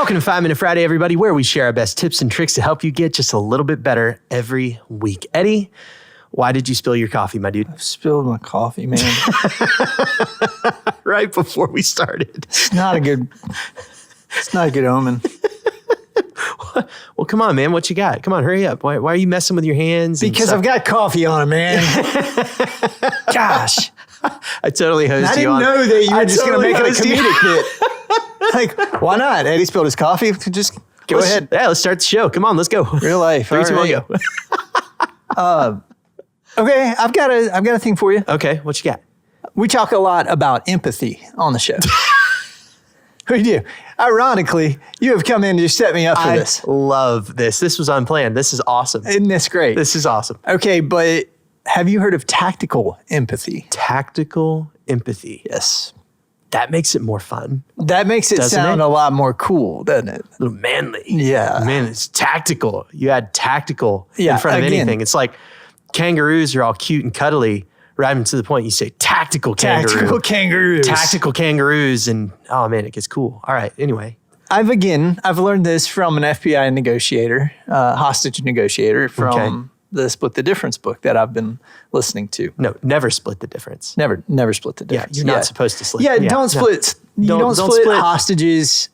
Welcome to 5 Minute Friday, everybody, where we share our best tips and tricks to help you get just a little bit better every week. Eddie, why did you spill your coffee, my dude? I've spilled my coffee, man. Right before we started. It's not a good omen. Well, come on, man. What you got? Come on, hurry up. Why are you messing with your hands? Because I've got coffee on it, man. Gosh. I totally hosed you on. I didn't know that you were just going to make it a comedic bit. Like, why not? Eddie spilled his coffee. Just go ahead. Yeah, let's start the show. Come on, let's go. Real life. 3, 2, 1, go. Okay, I've got a thing for you. Okay, what you got? We talk a lot about empathy on the show. We do. Ironically, you have come in to set me up for this. I love this. This was unplanned. This is awesome. Isn't this great? This is awesome. Okay, but have you heard of tactical empathy? Tactical empathy. Yes. That makes it more fun. That makes it sound a lot more cool, doesn't it? A little manly. Yeah. Man, it's tactical. You add tactical in front of again, anything. It's like kangaroos are all cute and cuddly. Right to the point, you say tactical kangaroo. Tactical kangaroos. Tactical kangaroos. And oh man, it gets cool. All right. Anyway. I've learned this from an FBI negotiator, hostage negotiator from the Split the Difference book that I've been listening to. No, never split the difference. Never split the difference. Yeah, you're not supposed to split. Yeah, don't split. You don't split hostages.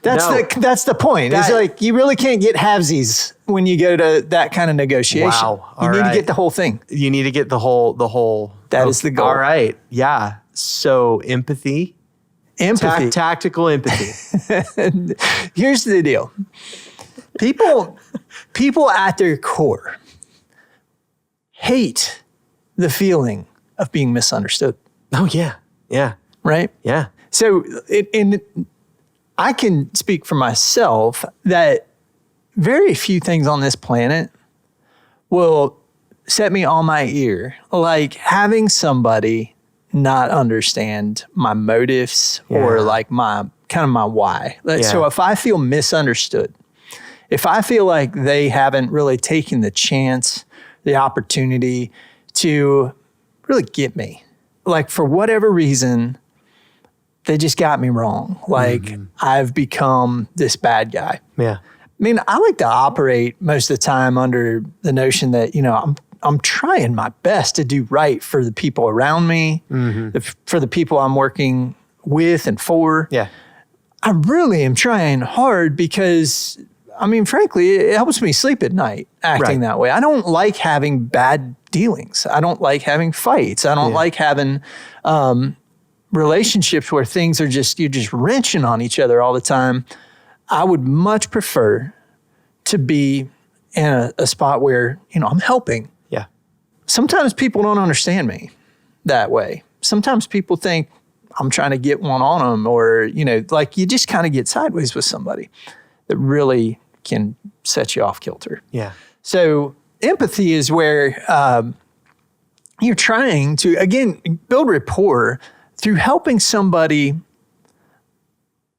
That's the point. It's like you really can't get halvesies when you go to that kind of negotiation. Wow. You need to get the whole thing. You need to get the whole. That is the goal. All right. Yeah. So empathy. Tactical empathy. Here's the deal. People at their core hate the feeling of being misunderstood. Oh, yeah. Yeah. Right? Yeah. So I can speak for myself that very few things on this planet will set me on my ear, like having somebody not understand my motives or like my why. So if I feel misunderstood, if I feel like they haven't really taken the chance, the opportunity to really get me, like for whatever reason, they just got me wrong. Like I've become this bad guy. Yeah. I mean, I like to operate most of the time under the notion that, I'm trying my best to do right for the people around me, for the people I'm working with and for. Yeah. I really am trying hard because, frankly, it helps me sleep at night acting that way. I don't like having bad dealings. I don't like having fights. I don't like having relationships where things are you're just wrenching on each other all the time. I would much prefer to be in a spot where, I'm helping. Yeah. Sometimes people don't understand me that way. Sometimes people think I'm trying to get one on them or, like you just kind of get sideways with somebody that really can set you off kilter. Yeah. So empathy is where you're trying to, again, build rapport through helping somebody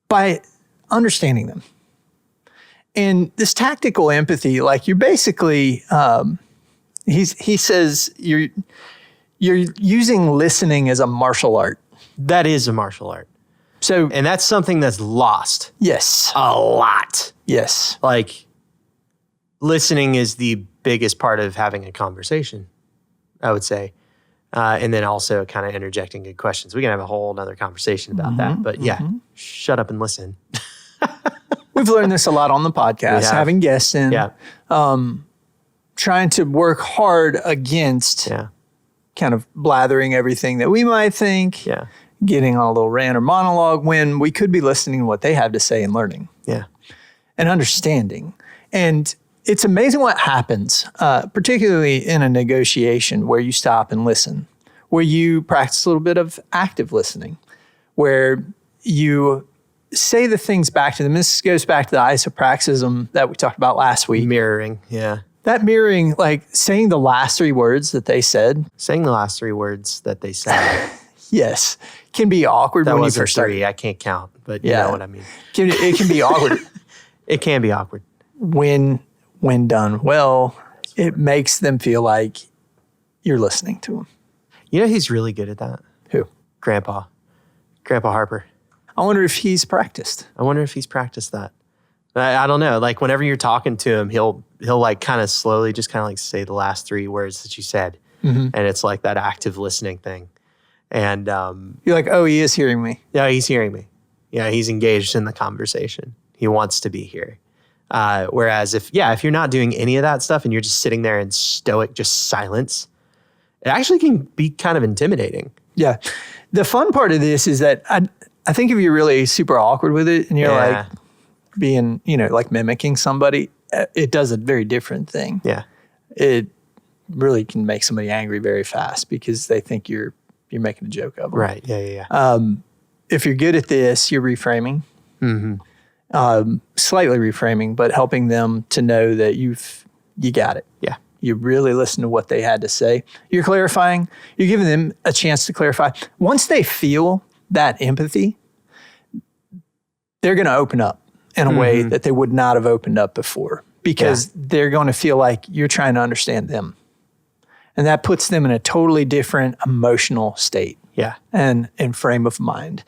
by understanding them. And this tactical empathy, like you're basically, he says you're using listening as a martial art. That is a martial art. And that's something that's lost. Yes. A lot. Yes. Like listening is the biggest part of having a conversation, I would say. And then also kind of interjecting good questions. We can have a whole nother conversation about that. But shut up and listen. We've learned this a lot on the podcast, having guests in, trying to work hard against kind of blathering everything that we might think, getting on a little rant or monologue when we could be listening to what they have to say and learning and understanding. And it's amazing what happens, particularly in a negotiation where you stop and listen, where you practice a little bit of active listening, where you say the things back to them. This goes back to the isopraxism that we talked about last week. Mirroring, That mirroring, like saying the last 3 words that they said. Saying the last 3 words that they said. Yes. Can be awkward when you first start. I can't count, but you know what I mean. It can be awkward. It can be awkward. When done well, it makes them feel like you're listening to them. You know who's really good at that? Who? Grandpa Harper. I wonder if he's practiced. I wonder if he's practiced that. I don't know. Like whenever you're talking to him, he'll like kind of slowly just kind of like say the last 3 words that you said. And it's like that active listening thing. And you're like, oh, he is hearing me. Yeah, he's hearing me. Yeah, he's engaged in the conversation. He wants to be here. Whereas if you're not doing any of that stuff and you're just sitting there in stoic, just silence, it actually can be kind of intimidating. Yeah. The fun part of this is that I think if you're really super awkward with it and you're like being, like mimicking somebody, it does a very different thing. Yeah. It really can make somebody angry very fast because they think you're making a joke of them. Right. Yeah. If you're good at this, you're reframing. Slightly reframing, but helping them to know that you got it. Yeah. You really listen to what they had to say. You're clarifying. You're giving them a chance to clarify. Once they feel that empathy, they're going to open up in a way that they would not have opened up before because they're going to feel like you're trying to understand them. And that puts them in a totally different emotional state and frame of mind.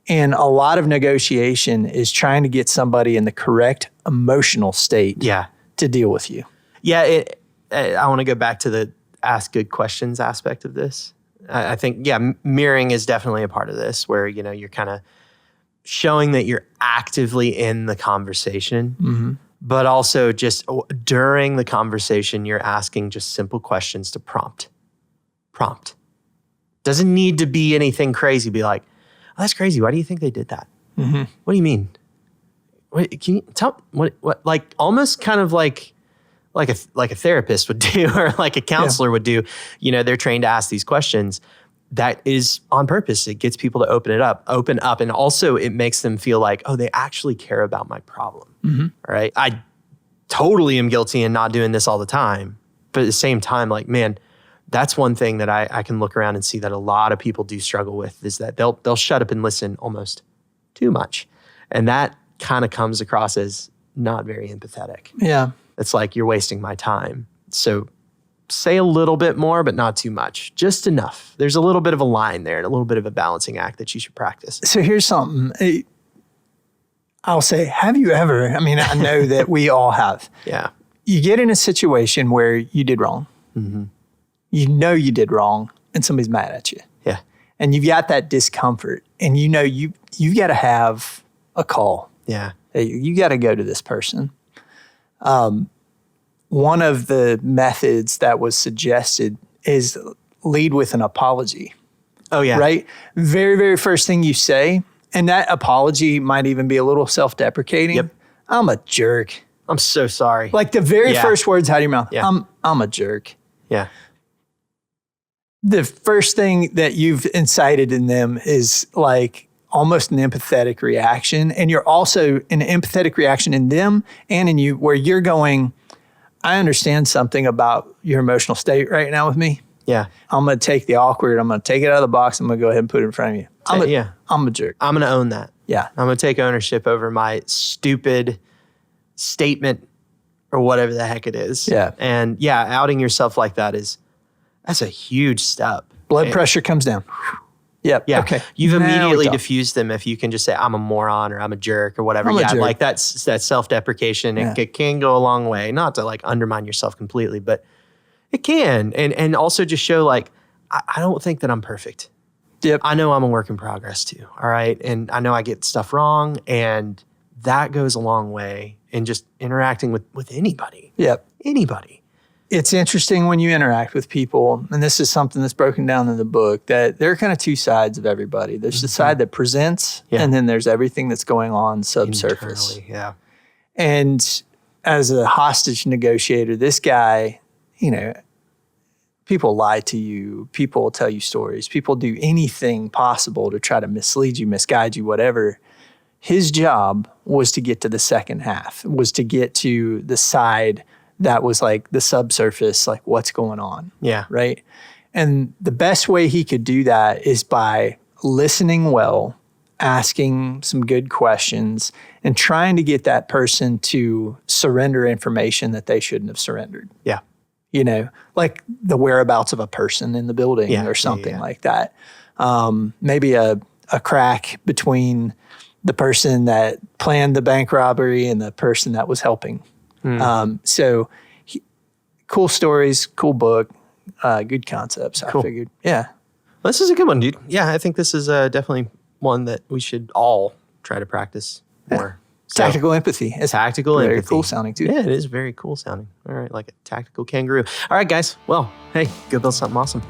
And a lot of negotiation is trying to get somebody in the correct emotional state to deal with you. Yeah, I want to go back to the ask good questions aspect of this. I think, mirroring is definitely a part of this where, you're kind of showing that you're actively in the conversation, but also just during the conversation, you're asking just simple questions to prompt. Doesn't need to be anything crazy. Be like, oh, that's crazy. Why do you think they did that? What do you mean? What, can you tell what like almost kind of like a therapist would do or like a counselor would do. They're trained to ask these questions. That is on purpose. It gets people to open up. And also it makes them feel like, oh, they actually care about my problem. All right. I totally am guilty in not doing this all the time. But at the same time, like, man, that's one thing that I can look around and see that a lot of people do struggle with is that they'll shut up and listen almost too much. And that kind of comes across as not very empathetic. Yeah. It's like you're wasting my time. So say a little bit more, but not too much. Just enough. There's a little bit of a line there and a little bit of a balancing act that you should practice. So here's something. I'll say, have you ever, I know that we all have. Yeah. You get in a situation where you did wrong. You know you did wrong and somebody's mad at you. Yeah. And you've got that discomfort and you've got to have a call. Yeah. Hey, you got to go to this person. One of the methods that was suggested is lead with an apology. Oh, yeah. Right? Very, very first thing you say, and that apology might even be a little self-deprecating. Yep. I'm a jerk. I'm so sorry. Like the very first words out of your mouth. Yeah. I'm a jerk. Yeah. The first thing that you've incited in them is like almost an empathetic reaction. And you're also an empathetic reaction in them and in you where you're going, I understand something about your emotional state right now with me. Yeah. I'm going to take the awkward. I'm going to take it out of the box. I'm going to go ahead and put it in front of you. I'm a jerk. I'm going to own that. Yeah. I'm going to take ownership over my stupid statement or whatever the heck it is. Yeah. And outing yourself like that's a huge step. Blood pressure comes down. Yep. Yeah. Okay. You've Now immediately we talk. diffused them if you can just say, I'm a moron or I'm a jerk or whatever. I'm a jerk. Like that self-deprecation, it can go a long way. Not to like undermine yourself completely, but it can. And also just show like, I don't think that I'm perfect. Yep. I know I'm a work in progress too. All right. And I know I get stuff wrong. And that goes a long way in just interacting with anybody. Yep. Anybody. It's interesting when you interact with people, and this is something that's broken down in the book, that there are kind of two sides of everybody. There's the side that presents, and then there's everything that's going on subsurface. Internally, yeah. And as a hostage negotiator, this guy, people lie to you, people tell you stories, people do anything possible to try to mislead you, misguide you, whatever. His job was to get to the second half, was to get to the side that was like the subsurface, like what's going on. Yeah. Right. And the best way he could do that is by listening well, asking some good questions, and trying to get that person to surrender information that they shouldn't have surrendered. Yeah. Like the whereabouts of a person in the building or something like that. Maybe a a crack between the person that planned the bank robbery and the person that was helping. Cool stories, cool book, good concepts. Cool. I figured, yeah. This is a good one, dude. Yeah, I think this is definitely one that we should all try to practice more. So, Tactical empathy. It's tactical very empathy. cool sounding too. Yeah, it is very cool sounding. All right, like a tactical kangaroo. All right, guys. Well, hey, go build something awesome.